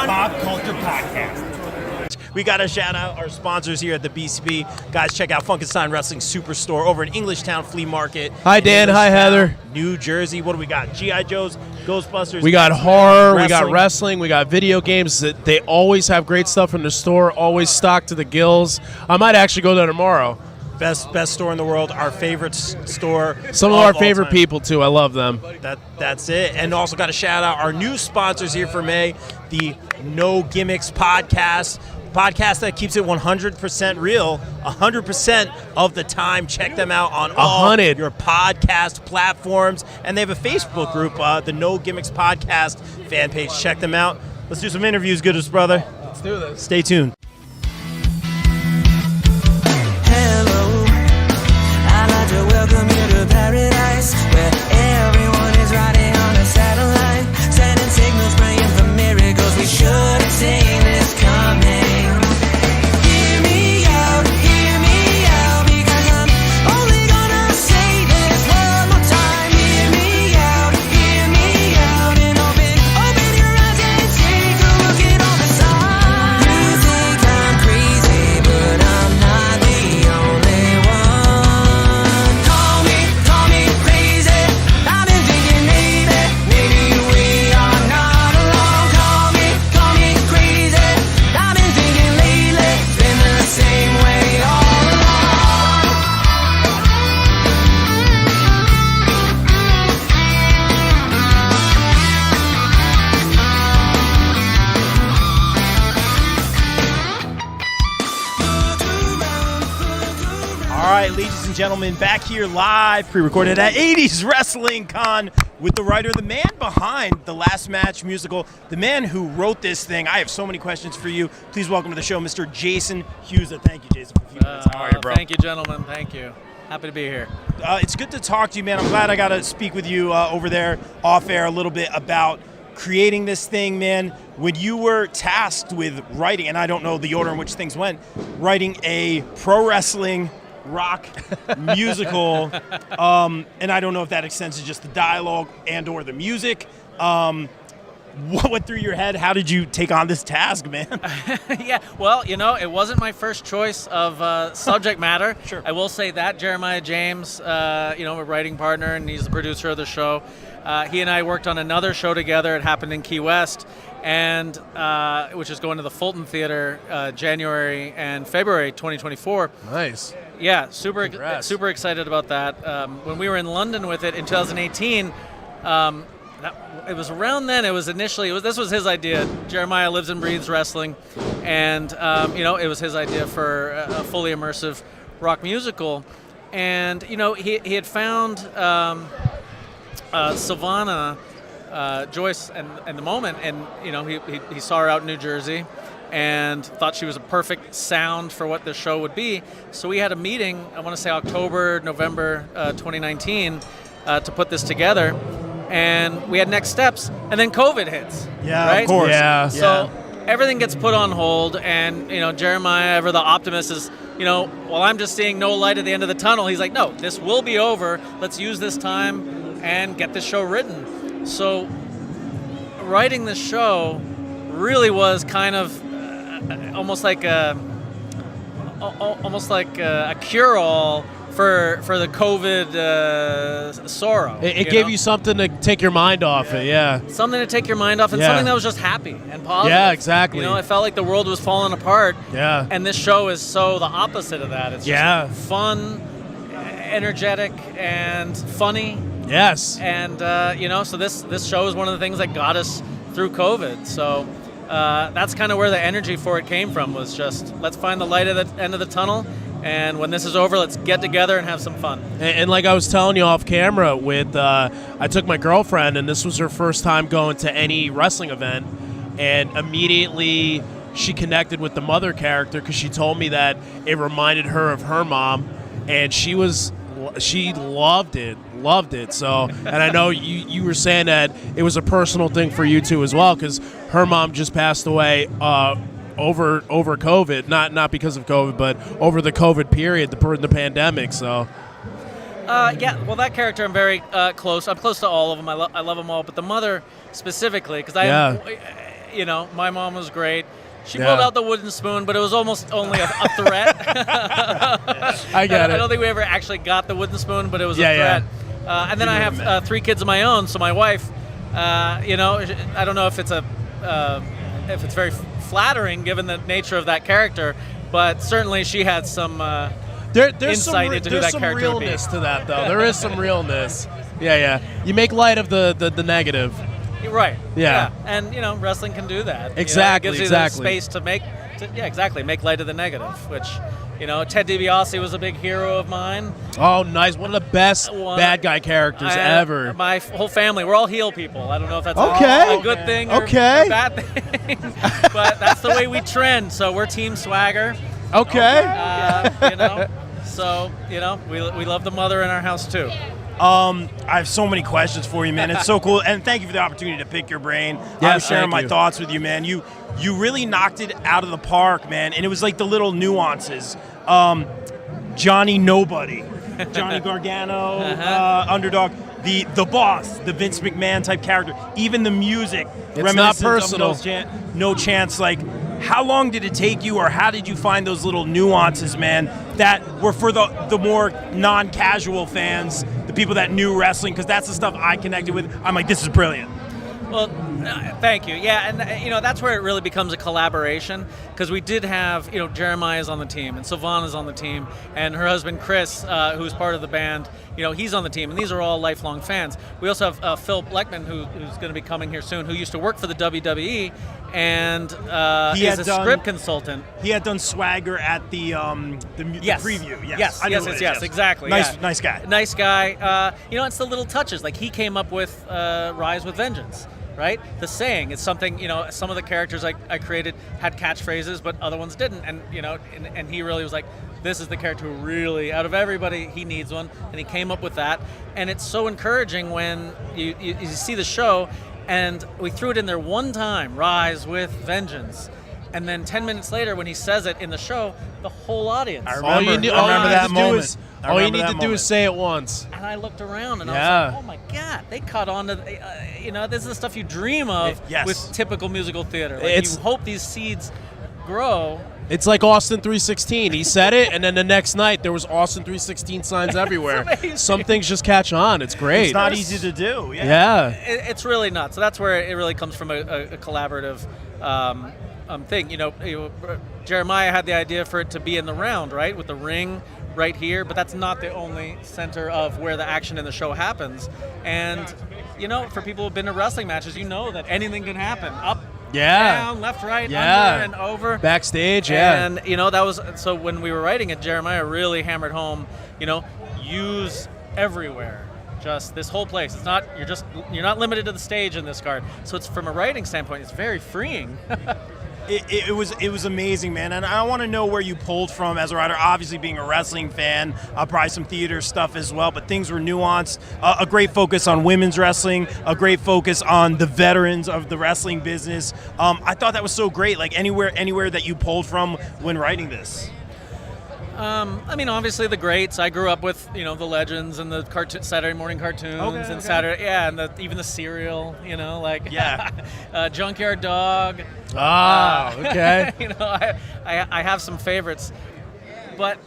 Pop Culture Podcast. We got to shout out our sponsors here at the BCP. Guys, check out Funkenstein Wrestling Superstore over in Englishtown Flea Market. Hi, Dan. Hi, Heather. New Jersey. What do we got? G.I. Joes, Ghostbusters. We got horror. We got wrestling. We got video games. They always have great stuff in the store, always stocked to the gills. I might actually go there tomorrow. Best store in the world. Our favorite store. Some of our favorite people, too. I love them. That's it. And also got to shout out our new sponsors here for May, the No Gimmicks Podcast. Podcast that keeps it 100% real 100% of the time. Check them out on all your podcast platforms. And they have a Facebook group, the No Gimmicks Podcast fan page. Check them out. Let's do some interviews, Goodest Brother. Let's do this. Stay tuned. Hello, I'd like to welcome you to paradise, where everyone is riding on a satellite, sending signals, praying for miracles. We should have seen this coming. Ladies and gentlemen, back here live, pre-recorded at 80s Wrestling Con with the writer, the man behind the Last Match musical, the man who wrote this thing. I have so many questions for you. Please welcome to the show, Mr. Jason Huza. Thank you, Jason, for a few minutes. How are you, bro? Thank you, gentlemen. Thank you. Happy to be here. It's good to talk to you, man. I'm glad I got to speak with you over there off air a little bit about creating this thing, man. When you were tasked with writing, and I don't know the order in which things went, writing a pro wrestling rock musical, and I don't know if that extends to just the dialogue and or the music. What went through your head? How did you take on this task, man? Yeah, well, it wasn't my first choice of subject matter. Sure. I will say that Jeremiah James, a writing partner, and he's the producer of the show. He and I worked on another show together. It happened in Key West, and which is going to the Fulton Theater January and February 2024. Nice. Yeah, super excited about that. When we were in London with it in 2018, it was around then. This was his idea. Jeremiah lives and breathes wrestling, and it was his idea for a fully immersive rock musical. And he had found Sylvana Joyce and the moment, and he saw her out in New Jersey and thought she was a perfect sound for what the show would be. So we had a meeting, I want to say November 2019, to put this together. And we had next steps, and then COVID hits. Yeah, right? of course. Yeah. So everything gets put on hold, and Jeremiah, ever the optimist, is well, I'm just seeing no light at the end of the tunnel. He's like, no, this will be over. Let's use this time and get this show written. So writing this show really was kind of almost like a cure-all for the COVID sorrow. It gave you something to take your mind off it, yeah. Something to take your mind off, and something that was just happy and positive. Yeah, exactly. I felt like the world was falling apart. Yeah. And this show is so the opposite of that. It's just fun, energetic, and funny. Yes. And, so this show is one of the things that got us through COVID. So that's kind of where the energy for it came from, was just let's find the light at the end of the tunnel. And when this is over, let's get together and have some fun. And like I was telling you off camera, I took my girlfriend, and this was her first time going to any wrestling event, and immediately she connected with the mother character because she told me that it reminded her of her mom, and she loved it. So, and I know you were saying that it was a personal thing for you too as well, because her mom just passed away over COVID, not because of COVID, but over the COVID period, the pandemic. So, well, that character I'm very close. I'm close to all of them. I love them all, but the mother specifically, because you know, my mom was great. She Yeah. pulled out the wooden spoon, but it was almost only a threat. I get it. I don't think we ever actually got the wooden spoon, but it was a Yeah, threat. And then I have 3 kids of my own, so my wife, you know, I don't know if it's very flattering given the nature of that character, but certainly she had some There's insight into who there's that some character would be. realness to that, though. There is some realness. Yeah. You make light of the negative. Right. Yeah. And you know, wrestling can do that. Exactly, You know, it gives you the space to make light of the negative. Which, you know, Ted DiBiase was a big hero of mine. Oh, nice! One of the best bad guy characters ever. My whole family, we're all heel people. I don't know if that's Okay. a good thing or Okay. a bad thing, but that's the way we trend. So we're Team Swagger. Okay. You know, so you know, we love the mother in our house too. I have so many questions for you, man. It's so cool, and thank you for the opportunity to pick your brain. Yes, I'm sharing thank my you. thoughts with you, man. You really knocked it out of the park, man, and it was like the little nuances. Johnny Nobody, Johnny Gargano, underdog, the boss, the Vince McMahon type character, even the music, It's reminiscent not of personal. No Chance. Like, how long did it take you, or how did you find those little nuances, man, that were for the more non-casual fans, the people that knew wrestling? Because that's the stuff I connected with. I'm like, this is brilliant. Well, thank you. Yeah, and you know, that's where it really becomes a collaboration, because we did have, you know, Jeremiah's on the team and Sylvana's on the team, and her husband Chris, who's part of the band, you know, he's on the team, and these are all lifelong fans. We also have Phil Bleckman, who's going to be coming here soon, who used to work for the WWE and is a script consultant. He had done Swagger at the preview. Yes, I knew it, yes, exactly. Nice yeah. guy. Nice guy. You know, it's the little touches. Like, he came up with Rise with Vengeance. Right? The saying, it's something, you know, some of the characters I created had catchphrases, but other ones didn't. And, you know, and he really was like, this is the character who really, out of everybody, he needs one. And he came up with that. And it's so encouraging when you see the show, and we threw it in there one time, Rise with Vengeance. And then 10 minutes later, when he says it in the show, the whole audience. I All you need to do is say it once. And I looked around and I Yeah. was like, oh my God, they caught on to, you know, this is the stuff you dream of Yes. with typical musical theater. Like, It's- you hope these seeds grow. It's like Austin 316. He said it, and then the next night there was Austin 316 signs everywhere. amazing. Some things just catch on. It's great. It's not easy to do. Yeah. It's really nuts. So that's where it really comes from a collaborative thing. You know, Jeremiah had the idea for it to be in the round, right, with the ring right here, but that's not the only center of where the action in the show happens. And, you know, for people who've been to wrestling matches, you know that anything can happen. Up, Yeah. down, left, right, Yeah. under, and over. Backstage, yeah. And, you know, that was, so when we were writing it, Jeremiah really hammered home, you know, use everywhere. Just this whole place. It's not, you're not limited to the stage in this card. So it's, from a writing standpoint, it's very freeing. It was amazing, man, and I want to know where you pulled from as a writer. Obviously, being a wrestling fan, probably some theater stuff as well. But things were nuanced. A great focus on women's wrestling. A great focus on the veterans of the wrestling business. I thought that was so great. Like, anywhere that you pulled from when writing this. I mean, obviously the greats. I grew up with, you know, the legends and the Saturday morning cartoons and Saturday, and even the cereal, you know, like Junkyard Dog. Ah, okay. You know, I have some favorites, but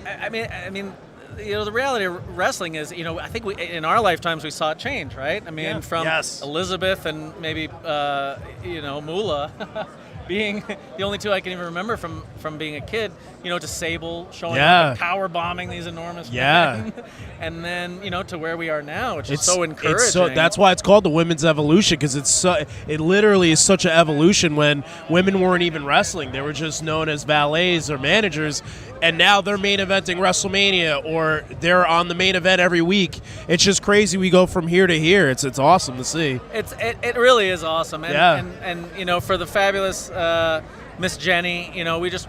I mean, you know, the reality of wrestling is, you know, I think in our lifetimes we saw it change, right? I mean, from Elizabeth and maybe you know, Moolah. Being the only two I can even remember from being a kid, you know, to Sable showing up and power bombing these enormous men. And then, you know, to where we are now, which is so encouraging. That's why it's called the women's evolution, because it literally is such an evolution. When women weren't even wrestling, they were just known as valets or managers, and now they're main eventing WrestleMania, or they're on the main event every week. It's just crazy. We go from here to here. It's awesome to see. It really is awesome. And you know, for the fabulous Miss Jenny, you know, we just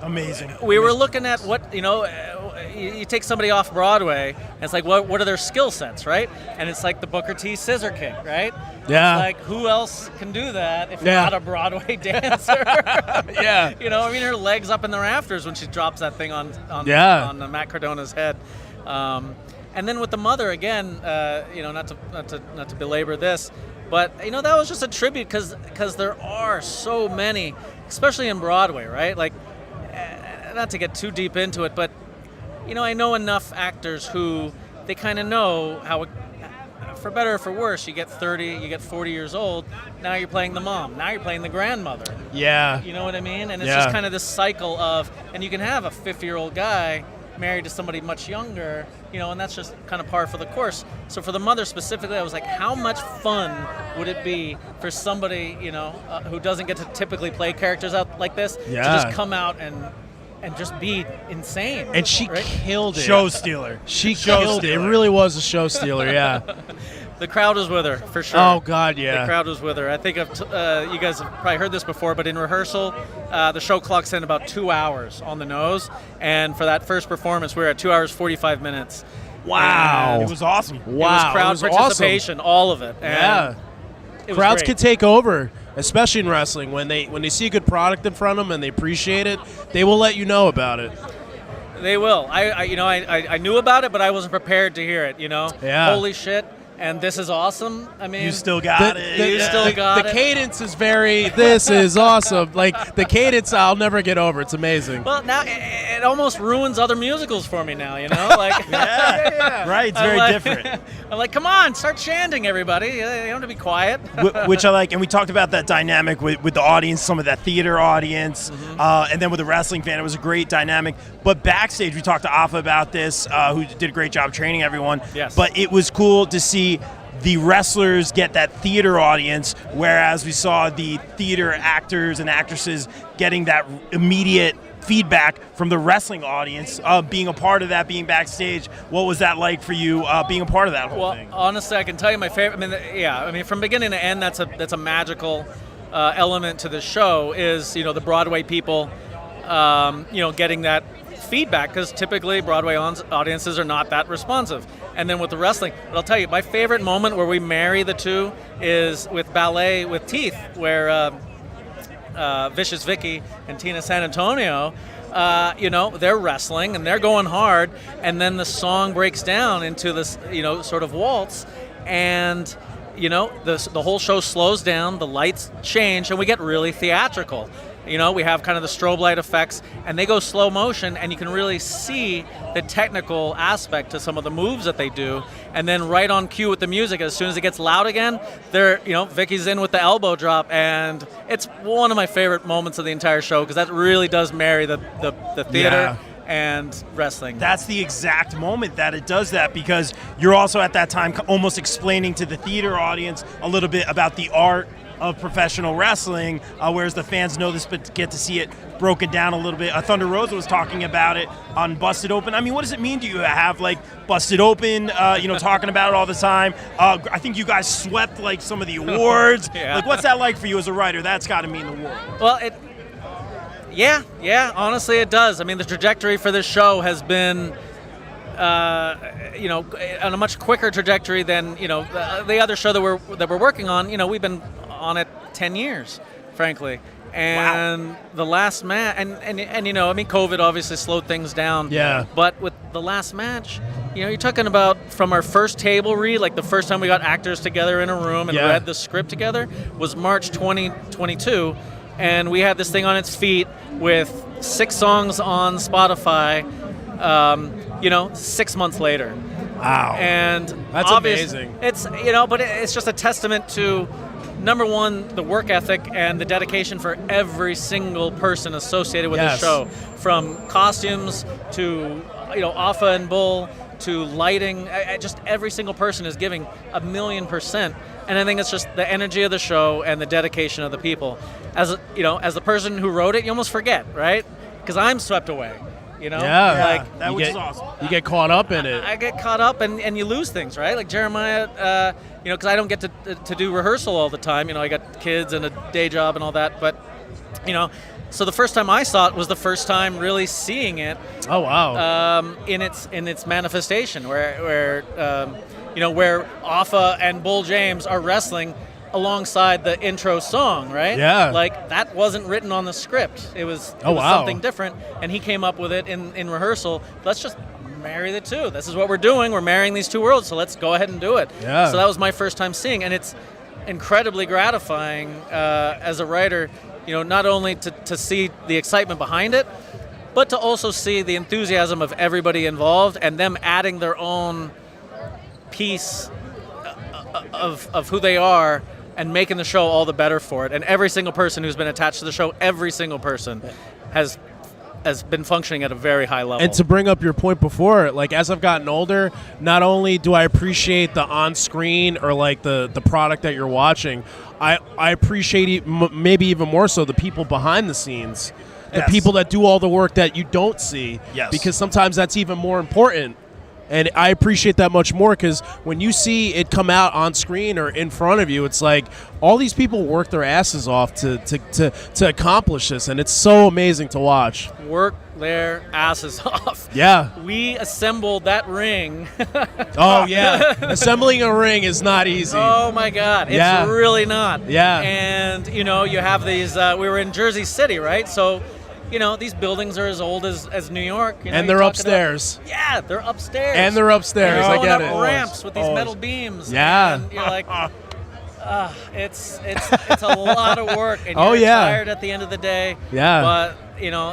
amazing. We were looking at what, you know, you take somebody off Broadway, and it's like, what are their skill sets, right? And it's like the Booker T scissor kick, right? Yeah. It's like, who else can do that if not a Broadway dancer? Yeah. You know, I mean, her legs up in the rafters when she drops that thing on Matt Cardona's head. And then with the mother again, not to belabor this, but that was just a tribute because there are so many, especially in Broadway, right? Like, not to get too deep into it, but I know enough actors who they kind of know how, for better or for worse, you get 30, you get 40 years old, now you're playing the mom, now you're playing the grandmother. Yeah. You know what I mean? And it's just kind of this cycle of, and you can have a 50-year-old guy married to somebody much younger, and that's just kind of par for the course. So for the mother specifically, I was like, how much fun would it be for somebody, who doesn't get to typically play characters out like this, to just come out and just be insane. And she killed it. Show stealer. She killed it. It really was a show stealer, yeah. The crowd was with her, for sure. Oh, God, yeah. The crowd was with her. I think you guys have probably heard this before, but in rehearsal, the show clocks in about 2 hours on the nose. And for that first performance, we were at 2 hours, 45 minutes. Wow. It was awesome. Wow. It was crowd participation, awesome. all of it. And yeah. it was Crowds great. can take over, especially in wrestling. When they see a good product in front of them and they appreciate it, they will let you know about it. They will. I knew about it, but I wasn't prepared to hear it, Yeah. Holy shit. And this is awesome. I mean, You still got it. You still got the it. cadence is this is awesome. Like, the cadence, I'll never get over. It's amazing. Well, now it almost ruins other musicals for me now, Like, Yeah. Right, it's very different. I'm like, come on, start chanting, everybody. You don't have to be quiet. Which I like, and we talked about that dynamic with the audience, some of that theater audience, and then with the wrestling fan, it was a great dynamic. But backstage, we talked to Afa about this, who did a great job training everyone. Yes. But it was cool to see the wrestlers get that theater audience, whereas we saw the theater actors and actresses getting that immediate feedback from the wrestling audience. Being a part of that, being backstage, what was that like for you, being a part of that whole thing? Well, honestly, I can tell you my favorite. I mean, from beginning to end, that's a magical element to the show. Is the Broadway people, getting that feedback, because typically Broadway audiences are not that responsive. And then with the wrestling, but I'll tell you, my favorite moment where we marry the two is with Ballet with Teeth, where Vicious Vicky and Tina San Antonio, they're wrestling and they're going hard, and then the song breaks down into this, sort of waltz, and the whole show slows down, the lights change, and we get really theatrical. We have kind of the strobe light effects, and they go slow motion, and you can really see the technical aspect to some of the moves that they do. And then right on cue with the music, as soon as it gets loud again, Vicky's in with the elbow drop, and it's one of my favorite moments of the entire show, because that really does marry the theater and wrestling. That's the exact moment that it does that, because you're also at that time almost explaining to the theater audience a little bit about the art of professional wrestling, whereas the fans know this but get to see it broken down a little bit. Thunder Rosa was talking about it on Busted Open. I mean, what does it mean to you to have Busted Open, talking about it all the time? I think you guys swept some of the awards. Yeah. What's that like for you as a writer? That's got to mean the world. Well, honestly it does. I mean, the trajectory for this show has been on a much quicker trajectory than the other show that we're working on. We've been on it 10 years, frankly. And wow. The last match, and COVID obviously slowed things down. Yeah. But with the last match, you're talking about from our first table read, like the first time we got actors together in a room and read the script together, was March 2022, and we had this thing on its feet with 6 songs on Spotify. 6 months later. Wow. And that's amazing. It's but it's just a testament to, number one, the work ethic and the dedication for every single person associated with the show, from costumes to Afa and Bull to lighting. Just every single person is giving 1,000,000%, and I think it's just the energy of the show and the dedication of the people. As the person who wrote it, you almost forget, right? Because I'm swept away. That was awesome. You get caught up in it. I get caught up, and you lose things, right? Like Jeremiah, because I don't get to do rehearsal all the time. I got kids and a day job and all that. But, so the first time I saw it was the first time really seeing it. Oh wow! In its manifestation, where Afa and Bull James are wrestling alongside the intro song, right? Yeah. Like, that wasn't written on the script. It was something different, and he came up with it in rehearsal. That's just marry the two. This is what we're doing. We're marrying these two worlds, so let's go ahead and do it. Yeah. So that was my first time seeing, and it's incredibly gratifying as a writer, not only to see the excitement behind it, but to also see the enthusiasm of everybody involved and them adding their own piece of who they are and making the show all the better for it. And every single person who's been attached to the show, every single person has been functioning at a very high level. And to bring up your point before, like as I've gotten older, not only do I appreciate the on-screen or like the product that you're watching, I appreciate maybe even more so the people behind the scenes, the Yes. people that do all the work that you don't see. Yes. Because sometimes that's even more important. And I appreciate that much more because when you see it come out on screen or in front of you, it's like all these people work their asses off to accomplish this, and it's so amazing to watch. Work their asses off. Yeah. We assembled that ring. Oh, yeah. Assembling a ring is not easy. Oh my God, it's Yeah. really not. Yeah. And you have these. We were in Jersey City, right? So, these buildings are as old as New York. And you're they're talking upstairs. about- yeah, they're upstairs. And they're upstairs. I going get up it. ramps with these Always. metal beams. Yeah. And you're like, it's a lot of work. And Oh, you're yeah. tired at the end of the day. Yeah. But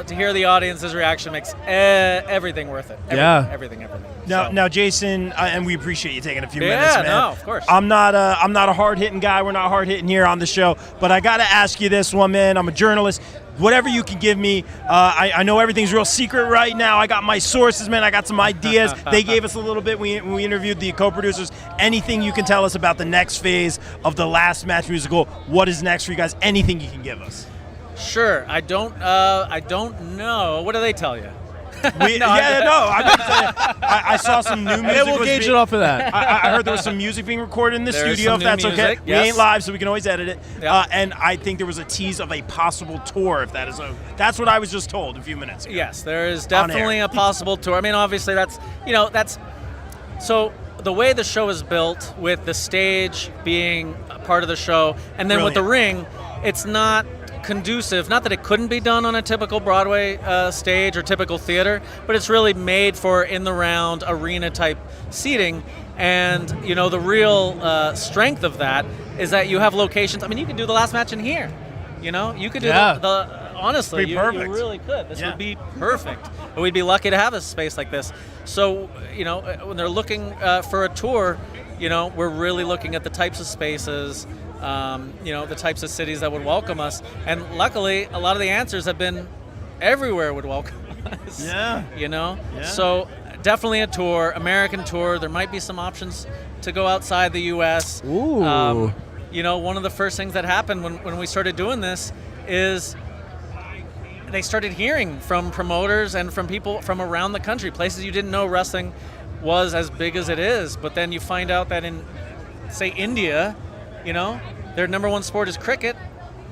to hear the audience's reaction makes everything worth it. Yeah. Everything. Now, Jason, and we appreciate you taking a few Yeah, minutes, man. no, of course. I'm not a hard hitting guy. We're not hard hitting here on the show, but I got to ask you this one, man. I'm a journalist. Whatever you can give me, I know everything's real secret right now. I got my sources, man. I got some ideas. They gave us a little bit when we interviewed the co-producers. Anything you can tell us about the next phase of the Last Match musical? What is next for you guys? Anything you can give us? Sure. I don't know. What do they tell you? I'm gonna tell you, I saw some new music. Yeah, we'll was gauge being- it off of that. I heard there was some music being recorded in the There is studio, some if that's new okay. music, We yes. ain't live, so we can always edit it. Yeah. And I think there was a tease of a possible tour, if that is that's what I was just told a few minutes ago. Yes, there is On definitely air. a possible tour. I mean, obviously that's so the way the show is built with the stage being a part of the show and then with the ring, it's not conducive, not that it couldn't be done on a typical Broadway stage or typical theater, but it's really made for in the round arena type seating. And the real strength of that is that you have locations. I mean, you could do the Last Match in here. You could do honestly, Be you perfect. really could. This Yeah. would be perfect. And we'd be lucky to have a space like this. So, when they're looking for a tour, we're really looking at the types of spaces, the types of cities that would welcome us. And luckily, a lot of the answers have been everywhere would welcome us. Yeah. Yeah. Yeah. So definitely a tour, American tour. There might be some options to go outside the U.S. Ooh. One of the first things that happened when we started doing this is they started hearing from promoters and from people from around the country, places you didn't know wrestling was as big as it is. But then you find out that in, say, India, their number one sport is cricket.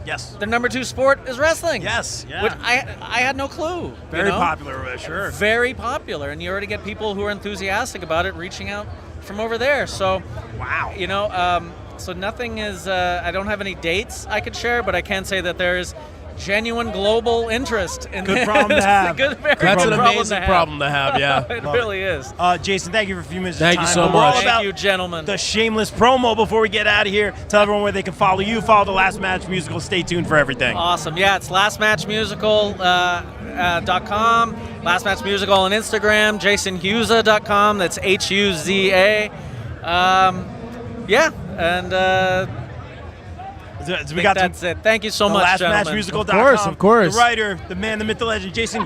Yes. Their number two sport is wrestling. Yes. Yeah. Which I had no clue. Very popular, sure. Very popular, and you already get people who are enthusiastic about it reaching out from over there. So, Wow. So nothing is. I don't have any dates I could share, but I can say that there is genuine global interest in Good this. problem to have. Very That's good an amazing problem to have, yeah. It really is. Jason, thank you for a few minutes. Thank of you time. so We're much. all about Thank you, gentlemen. the shameless promo before we get out of here. Tell everyone where they can follow you, follow the Last Match musical. Stay tuned for everything. Awesome. Yeah, it's lastmatchmusical.com. Last Match Musical on Instagram. JasonHuza.com. That's Huza. Yeah, and We I think got that's it. Thank you so much, gentlemen. lastmatchmusical.com. Of course. The writer, the man, the myth, the legend, Jason